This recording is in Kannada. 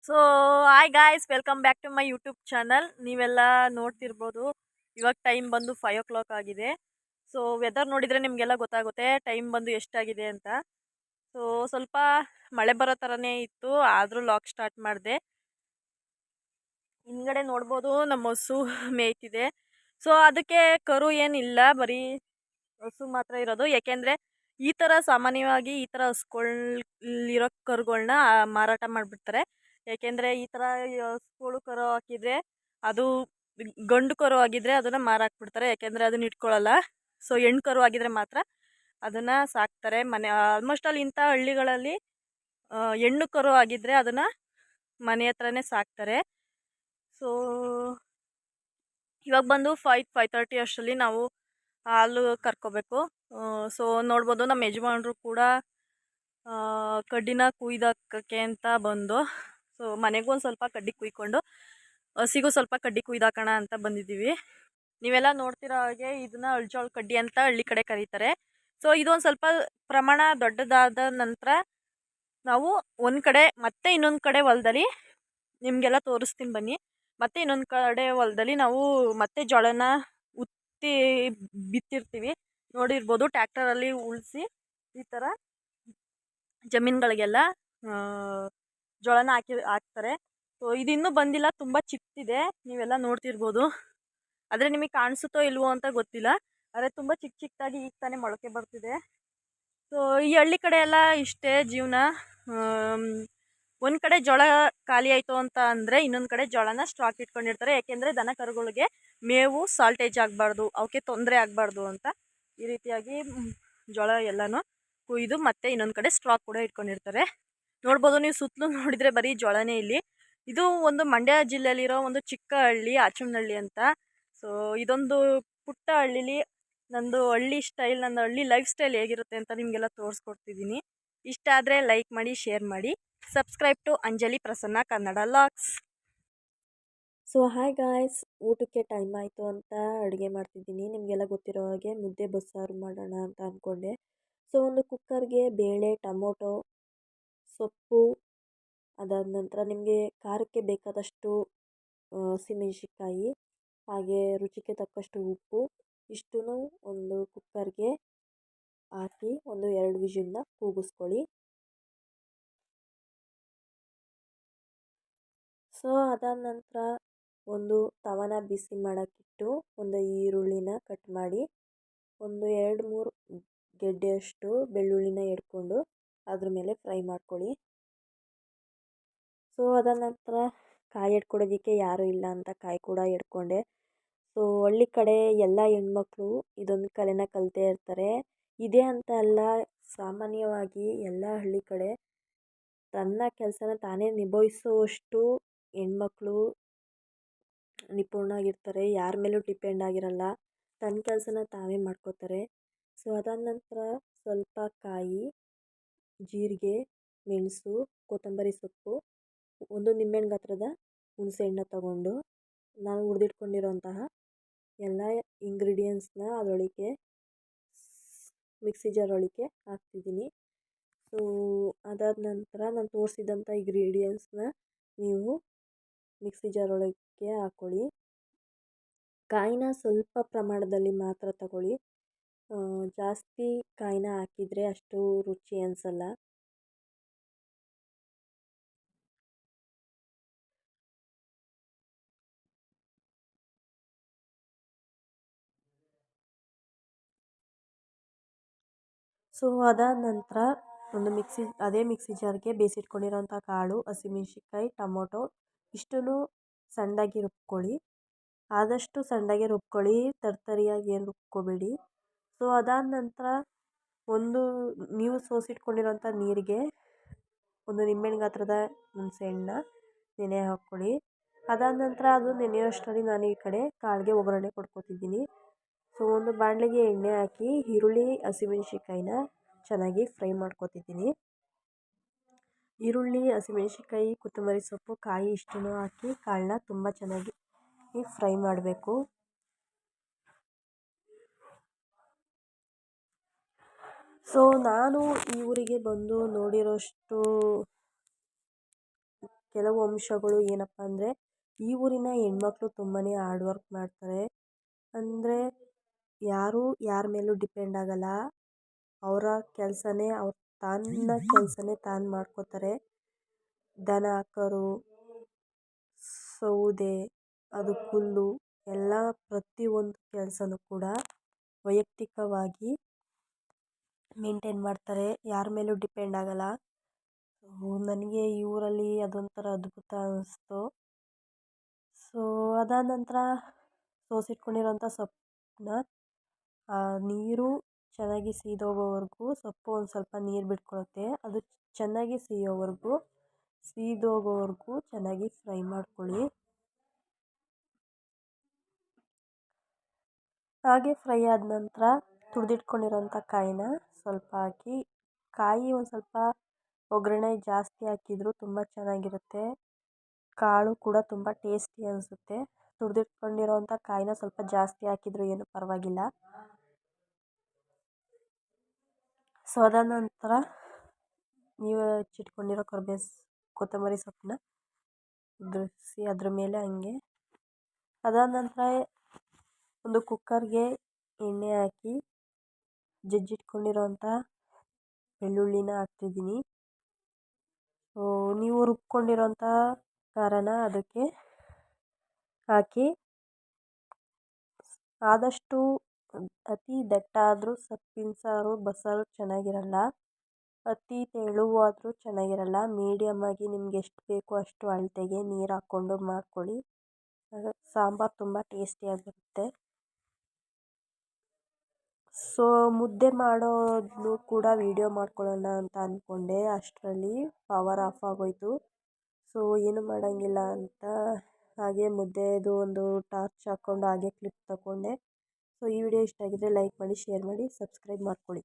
So hi guys, welcome back to my YouTube channel. ನೀವೆಲ್ಲ ನೋಡ್ತಿರ್ಬೋದು, ಇವಾಗ ಟೈಮ್ ಬಂದು 5 o'clock ಆಗಿದೆ. ಸೊ ವೆದರ್ ನೋಡಿದರೆ ನಿಮಗೆಲ್ಲ ಗೊತ್ತಾಗುತ್ತೆ ಟೈಮ್ ಬಂದು ಎಷ್ಟಾಗಿದೆ ಅಂತ. ಸೊ ಸ್ವಲ್ಪ ಮಳೆ ಬರೋ ಥರನೇ ಇತ್ತು, ಆದರೂ ಲಾಗ್ ಸ್ಟಾರ್ಟ್ ಮಾಡಿದೆ. ಹಿಂದ್ಗಡೆ ನೋಡ್ಬೋದು ನಮ್ಮ ಹಸು ಮೇಯ್ತಿದೆ. ಸೊ ಅದಕ್ಕೆ ಕರು ಏನಿಲ್ಲ, ಬರೀ ಹಸು ಮಾತ್ರ ಇರೋದು. ಯಾಕೆಂದರೆ ಈ ಥರ ಸಾಮಾನ್ಯವಾಗಿ ಈ ಥರ ಹಸುಗಳಿರೋ ಕರುಗಳನ್ನ ಮಾರಾಟ ಮಾಡಿಬಿಡ್ತಾರೆ. ಯಾಕೆಂದರೆ ಈ ಥರ ಹಸುಗಳು ಕರು ಹಾಕಿದರೆ ಅದು ಗಂಡು ಕರು ಆಗಿದ್ರೆ ಅದನ್ನು ಮಾರಾಕ್ಬಿಡ್ತಾರೆ. ಯಾಕೆಂದರೆ ಅದನ್ನ ಇಟ್ಕೊಳ್ಳಲ್ಲ. ಸೊ ಹೆಣ್ಣು ಕರು ಆಗಿದ್ರೆ ಮಾತ್ರ ಅದನ್ನು ಸಾಕ್ತಾರೆ. ಆಲ್ಮೋಸ್ಟ್ ಅಲ್ಲಿ ಇಂಥ ಹಳ್ಳಿಗಳಲ್ಲಿ ಹೆಣ್ಣು ಕರು ಆಗಿದ್ರೆ ಅದನ್ನು ಮನೆ ಹತ್ರನೇ ಸಾಕ್ತಾರೆ. ಸೊ ಇವಾಗ ಬಂದು 5:30 ಅಷ್ಟರಲ್ಲಿ ನಾವು ಹಾಲು ಕರ್ಕೋಬೇಕು. ಸೊ ನೋಡ್ಬೋದು, ನಮ್ಮ ಯಜಮಾನ್ರು ಕೂಡ ಕಡ್ಡಿನ ಕುಯ್ದಾಕಕ್ಕೆ ಅಂತ ಬಂದು, ಸೊ ಮನೆಗೂ ಒಂದು ಸ್ವಲ್ಪ ಕಡ್ಡಿ ಕುಯ್ಕೊಂಡು ಹಸಿಗೂ ಸ್ವಲ್ಪ ಕಡ್ಡಿ ಕುಯ್ದಾಕೋಣ ಅಂತ ಬಂದಿದ್ದೀವಿ. ನೀವೆಲ್ಲ ನೋಡ್ತಿರೋ ಹಾಗೆ ಇದನ್ನ ಅಳ್ಜೋಳ ಕಡ್ಡಿ ಅಂತ ಹಳ್ಳಿ ಕಡೆ ಕರೀತಾರೆ. ಸೊ ಇದೊಂದು ಸ್ವಲ್ಪ ಪ್ರಮಾಣ ದೊಡ್ಡದಾದ ನಂತರ ನಾವು ಒಂದು ಕಡೆ ಮತ್ತೆ ಇನ್ನೊಂದು ಕಡೆ ಹೊಲದಲ್ಲಿ ನಿಮಗೆಲ್ಲ ತೋರಿಸ್ತೀನಿ ಬನ್ನಿ. ಮತ್ತೆ ಇನ್ನೊಂದು ಕಡೆ ಹೊಲದಲ್ಲಿ ನಾವು ಮತ್ತೆ ಜೋಳನ ಉತ್ತಿ ಬಿತ್ತಿರ್ತೀವಿ. ನೋಡಿರ್ಬೋದು, ಟ್ಯಾಕ್ಟರಲ್ಲಿ ಉಳಿಸಿ ಈ ಥರ ಜಮೀನುಗಳಿಗೆಲ್ಲ ಜೋಳನ ಹಾಕ್ತಾರೆ. ಸೊ ಇದಿನ್ನೂ ಬಂದಿಲ್ಲ, ತುಂಬ ಚಿಕ್ಕದಿದೆ, ನೀವೆಲ್ಲ ನೋಡ್ತಿರ್ಬೋದು. ಆದರೆ ನಿಮಗೆ ಕಾಣಿಸುತ್ತೋ ಇಲ್ವೋ ಅಂತ ಗೊತ್ತಿಲ್ಲ, ಆದರೆ ತುಂಬ ಚಿಕ್ಕದಾಗಿ ಈಗ ತಾನೇ ಮೊಳಕೆ ಬರ್ತಿದೆ. ಸೊ ಈ ಹಳ್ಳಿ ಕಡೆ ಎಲ್ಲ ಇಷ್ಟೇ ಜೀವನ. ಒಂದು ಕಡೆ ಜೋಳ ಖಾಲಿ ಆಯಿತು ಅಂತ ಅಂದರೆ ಇನ್ನೊಂದು ಕಡೆ ಜೋಳನ ಸ್ಟಾಕ್ ಇಟ್ಕೊಂಡಿರ್ತಾರೆ. ಯಾಕೆಂದರೆ ದನ ಕರುಗಳಿಗೆ ಮೇವು ಸಾಲ್ಟೇಜ್ ಆಗಬಾರ್ದು, ಅವಕ್ಕೆ ತೊಂದರೆ ಆಗಬಾರ್ದು ಅಂತ ಈ ರೀತಿಯಾಗಿ ಜೋಳ ಎಲ್ಲನೂ ಕುಯ್ದು ಮತ್ತೆ ಇನ್ನೊಂದು ಕಡೆ ಸ್ಟಾಕ್ ಕೂಡ ಇಟ್ಕೊಂಡಿರ್ತಾರೆ. ನೋಡ್ಬೋದು, ನೀವು ಸುತ್ತಲೂ ನೋಡಿದರೆ ಬರೀ ಜೋಳನೇ ಇಲ್ಲಿ. ಇದು ಒಂದು ಮಂಡ್ಯ ಜಿಲ್ಲೆಯಲ್ಲಿರೋ ಒಂದು ಚಿಕ್ಕ ಹಳ್ಳಿ, ಆಚುಮ್ನಹಳ್ಳಿ ಅಂತ. ಸೊ ಇದೊಂದು ಪುಟ್ಟ ಹಳ್ಳಿಲಿ ನಂದು ಹಳ್ಳಿ ಸ್ಟೈಲ್, ನನ್ನ ಹಳ್ಳಿ ಲೈಫ್ ಸ್ಟೈಲ್ ಹೇಗಿರುತ್ತೆ ಅಂತ ನಿಮಗೆಲ್ಲ ತೋರಿಸ್ಕೊಡ್ತಿದ್ದೀನಿ. ಇಷ್ಟ ಆದರೆ ಲೈಕ್ ಮಾಡಿ, ಶೇರ್ ಮಾಡಿ, subscribe to Anjali Prasanna Kannada logs. So hi guys, ಊಟಕ್ಕೆ ಟೈಮ್ ಆಯಿತು ಅಂತ ಅಡುಗೆ ಮಾಡ್ತಿದ್ದೀನಿ. ನಿಮಗೆಲ್ಲ ಗೊತ್ತಿರೋ ಹಾಗೆ ಮುದ್ದೆ ಬಸ್ಸಾರು ಮಾಡೋಣ ಅಂತ ಅಂದ್ಕೊಂಡೆ. ಸೊ ಒಂದು ಕುಕ್ಕರ್ಗೆ ಬೇಳೆ, ಟೊಮೊಟೊ, ಸೊಪ್ಪು, ಅದಾದ ನಂತರ ನಿಮಗೆ ಖಾರಕ್ಕೆ ಬೇಕಾದಷ್ಟು ಹಸಿಮೆಣ್ಸಿನ್ಕಾಯಿ, ಹಾಗೆ ರುಚಿಗೆ ತಕ್ಕಷ್ಟು ಉಪ್ಪು, ಇಷ್ಟೂ ಒಂದು ಕುಕ್ಕರ್ಗೆ ಹಾಕಿ ಒಂದು 2 ವಿಷಲ್ನ ಕೂಗಿಸ್ಕೊಳ್ಳಿ. ಸೊ ಅದಾದ ನಂತರ ಒಂದು ತವನ ಬಿಸಿ ಮಾಡೋಕ್ಕಿಟ್ಟು ಒಂದು ಈರುಳ್ಳಿನ ಕಟ್ ಮಾಡಿ, ಒಂದು 2-3 ಗೆಡ್ಡೆಯಷ್ಟು ಬೆಳ್ಳುಳ್ಳಿನ ಎಡ್ಕೊಂಡು ಅದ್ರ ಮೇಲೆ ಫ್ರೈ ಮಾಡ್ಕೊಳ್ಳಿ. ಸೊ ಅದಾದ ನಂತರ ಕಾಯಿ ಎಡ್ಕೊಡೋದಕ್ಕೆ ಯಾರೂ ಇಲ್ಲ ಅಂತ ಕಾಯಿ ಕೂಡ ಎಡ್ಕೊಂಡೆ. ಸೊ ಹಳ್ಳಿ ಕಡೆ ಎಲ್ಲ ಹೆಣ್ಮಕ್ಳು ಇದೊಂದು ಕಲೆನ ಕಲಿತೇ ಇರ್ತಾರೆ. ಇದೇ ಅಂತ ಅಲ್ಲ, ಸಾಮಾನ್ಯವಾಗಿ ಎಲ್ಲ ಹಳ್ಳಿ ಕಡೆ ತನ್ನ ಕೆಲಸನ ತಾನೇ ನಿಭಾಯಿಸುವಷ್ಟು ಹೆಣ್ಮಕ್ಳು ನಿಪುಣರಾಗಿರ್ತಾರೆ. ಯಾರ ಮೇಲೂ ಡಿಪೆಂಡ್ ಆಗಿರಲ್ಲ, ತನ್ನ ಕೆಲಸನ ತಾವೇ ಮಾಡ್ಕೋತಾರೆ. ಸೊ ಅದಾದ ನಂತರ ಸ್ವಲ್ಪ ಕಾಯಿ, ಜೀರಿಗೆ, ಮೆಣಸು, ಕೊತ್ತಂಬರಿ ಸೊಪ್ಪು, ಒಂದು ನಿಂಬೆಹಣ್ಣು ಗಾತ್ರದ ಹುಣಸೆಹಣ್ಣು ತಗೊಂಡು ನಾನು ಹುರಿದಿಟ್ಕೊಂಡಿರೋಂತಹ ಎಲ್ಲ ಇಂಗ್ರೀಡಿಯೆಂಟ್ಸ್ನ ಅದರೊಳಗೆ ಮಿಕ್ಸಿ ಜಾರ್ ಒಳಗೆ ಹಾಕ್ತಿದ್ದೀನಿ. ಸೊ ಅದಾದ ನಂತರ ನಾನು ತೋರಿಸಿದಂಥ ಇಂಗ್ರೀಡಿಯೆಂಟ್ಸ್ನ ನೀವು ಮಿಕ್ಸಿ ಜಾರ್ ಒಳಗೆ ಹಾಕ್ಕೊಳ್ಳಿ. ಕಾಯಿನ ಸ್ವಲ್ಪ ಪ್ರಮಾಣದಲ್ಲಿ ಮಾತ್ರ ತಗೊಳ್ಳಿ, ಜಾಸ್ತಿ ಕಾಯಿನ ಹಾಕಿದರೆ ಅಷ್ಟು ರುಚಿ ಅನಿಸಲ್ಲ. ಸೊ ಅದಾದ ನಂತರ ಒಂದು ಅದೇ ಮಿಕ್ಸಿ ಜಾರ್ಗೆ ಬೇಯಿಸಿಟ್ಕೊಂಡಿರೋಂಥ ಕಾಳು, ಹಸಿಮೆಣ್ಸಿನ್ಕಾಯಿ, ಟೊಮೊಟೊ ಇಷ್ಟನ್ನು ಸಣ್ಣದಾಗಿ ರುಬ್ಕೊಳ್ಳಿ. ಆದಷ್ಟು ಸಣ್ಣದಾಗಿ ರುಬ್ಕೊಳ್ಳಿ, ತರ್ತರಿಯಾಗಿ ಏನು ರುಬ್ಕೋಬೇಡಿ. ಸೊ ಅದಾದ ನಂತರ ನೀವು ಸೋಸಿಟ್ಕೊಂಡಿರೋಂಥ ನೀರಿಗೆ ಒಂದು ನಿಂಬೆಹಣ್ಣು ಗಾತ್ರದ ಹುಣಸೆಹಣ್ಣನ್ನ ನೆನೆ ಹಾಕ್ಕೊಳ್ಳಿ. ಅದಾದ ನಂತರ ಅದು ನೆನೆಯೋಷ್ಟರಲ್ಲಿ ನಾನು ಈ ಕಡೆ ಕಾಳಿಗೆ ಒಗ್ಗರಣೆ ಕೊಡ್ಕೊತಿದ್ದೀನಿ. ಸೊ ಒಂದು ಬಾಣಲೆಗೆ ಎಣ್ಣೆ ಹಾಕಿ ಈರುಳ್ಳಿ, ಹಸಿಮೆಣ್ಸಿನ್ಕಾಯಿನ ಚೆನ್ನಾಗಿ ಫ್ರೈ ಮಾಡ್ಕೊತಿದ್ದೀನಿ. ಈರುಳ್ಳಿ, ಹಸಿಮೆಣ್ಸಿನ್ಕಾಯಿ, ಕೊತ್ತಂಬರಿ ಸೊಪ್ಪು, ಕಾಯಿ ಇಷ್ಟನ್ನು ಹಾಕಿ ಕಾಳನ್ನ ತುಂಬ ಚೆನ್ನಾಗಿ ಫ್ರೈ ಮಾಡಬೇಕು. ಸೊ ನಾನು ಈ ಊರಿಗೆ ಬಂದು ನೋಡಿರೋಷ್ಟು ಕೆಲವು ಅಂಶಗಳು ಏನಪ್ಪ ಅಂದರೆ ಈ ಊರಿನ ಹೆಣ್ಮಕ್ಳು ತುಂಬಾ ಹಾರ್ಡ್ ವರ್ಕ್ ಮಾಡ್ತಾರೆ. ಅಂದರೆ ಯಾರೂ ಯಾರ ಮೇಲೂ ಡಿಪೆಂಡ್ ಆಗಲ್ಲ. ಅವರ ಕೆಲಸನೇ ತನ್ನ ಕೆಲಸನೇ ತಾನು ಮಾಡ್ಕೋತಾರೆ. ದನ ಕರು ಸೌದೆ ಅದು ಹುಲ್ಲು ಎಲ್ಲ ಪ್ರತಿಯೊಂದು ಕೆಲಸನೂ ಕೂಡ ವೈಯಕ್ತಿಕವಾಗಿ ಮೇಂಟೈನ್ ಮಾಡ್ತಾರೆ. ಯಾರ ಮೇಲೂ ಡಿಪೆಂಡ್ ಆಗಲ್ಲ. ನನಗೆ ಈ ಊರಲ್ಲಿ ಅದೊಂಥರ ಅದ್ಭುತ ಅನ್ನಿಸ್ತು. ಸೊ ಅದಾದ ನಂತರ ಸೋಸಿಟ್ಕೊಂಡಿರೋಂಥ ಸೊಪ್ಪನ್ನ ನೀರು ಚೆನ್ನಾಗಿ ಸೀದೋಗೋವರೆಗೂ ಸೊಪ್ಪು ಒಂದು ಸ್ವಲ್ಪ ನೀರು ಬಿಟ್ಕೊಳ್ಳುತ್ತೆ. ಅದು ಚೆನ್ನಾಗಿ ಸೀದೋಗೋವರೆಗೂ ಚೆನ್ನಾಗಿ ಫ್ರೈ ಮಾಡ್ಕೊಳ್ಳಿ. ಹಾಗೆ ಫ್ರೈ ಆದ ನಂತರ ತುರಿದಿಟ್ಕೊಂಡಿರೋಂಥ ಕಾಯಿನ ಸ್ವಲ್ಪ ಹಾಕಿ, ಕಾಯಿ ಒಂದು ಸ್ವಲ್ಪ ಒಗ್ಗರಣೆ ಜಾಸ್ತಿ ಹಾಕಿದರೂ ತುಂಬ ಚೆನ್ನಾಗಿರುತ್ತೆ. ಕಾಳು ಕೂಡ ತುಂಬ ಟೇಸ್ಟಿ ಅನಿಸುತ್ತೆ. ತುರಿದಿಟ್ಕೊಂಡಿರೋಂಥ ಕಾಯಿನ ಸ್ವಲ್ಪ ಜಾಸ್ತಿ ಹಾಕಿದರೂ ಏನು ಪರವಾಗಿಲ್ಲ. ಸೊ ಅದಾದ ನಂತರ ನೀವು ಹೆಚ್ಚಿಟ್ಕೊಂಡಿರೋ ಕೊತ್ತಂಬರಿ ಸೊಪ್ಪನ್ನ ಉದುರಿಸಿ ಅದ್ರ ಮೇಲೆ ಹಂಗೆ. ಅದಾದ ನಂತರ ಒಂದು ಕುಕ್ಕರ್ಗೆ ಎಣ್ಣೆ ಹಾಕಿ ಜಜ್ಜಿಟ್ಕೊಂಡಿರೋಂಥ ಬೆಳ್ಳುಳ್ಳಿನ ಹಾಕ್ತಿದ್ದೀನಿ. ಸೊ ನೀವು ರುಬ್ಕೊಂಡಿರೋಂಥ ಖಾರನ ಅದಕ್ಕೆ ಹಾಕಿ, ಆದಷ್ಟು ಅತಿ ದಟ್ಟ ಆದರೂ ಸೊಪ್ಪಿನ ಸಾರು ಬಸ್ಸಾರು ಚೆನ್ನಾಗಿರಲ್ಲ, ಅತಿ ತೆಳುವಾದರೂ ಚೆನ್ನಾಗಿರಲ್ಲ. ಮೀಡಿಯಮ್ ಆಗಿ ನಿಮ್ಗೆ ಎಷ್ಟು ಬೇಕೋ ಅಷ್ಟು ಅಳತೆಗೆ ನೀರು ಹಾಕ್ಕೊಂಡು ಮಾಡ್ಕೊಳ್ಳಿ. ಸಾಂಬಾರು ತುಂಬ ಟೇಸ್ಟಿಯಾಗಿರುತ್ತೆ. ಸೊ ಮುದ್ದೆ ಮಾಡೋದು ಕೂಡ ವೀಡಿಯೋ ಮಾಡ್ಕೊಳ್ಳೋಣ ಅಂತ ಅಂದ್ಕೊಂಡೆ, ಅಷ್ಟರಲ್ಲಿ ಪವರ್ ಆಫ್ ಆಗೋಯಿತು. ಸೊ ಏನು ಮಾಡೋಂಗಿಲ್ಲ ಅಂತ ಹಾಗೆ ಮುದ್ದೆದು ಒಂದು ಟಾರ್ಚ್ ಹಾಕ್ಕೊಂಡು ಹಾಗೆ ಕ್ಲಿಪ್ ತಗೊಂಡೆ. ಸೊ ಈ ವಿಡಿಯೋ ಇಷ್ಟ ಆಗಿದ್ರೆ ಲೈಕ್ ಮಾಡಿ, ಶೇರ್ ಮಾಡಿ, ಸಬ್ಸ್ಕ್ರೈಬ್ ಮಾಡ್ಕೊಳ್ಳಿ.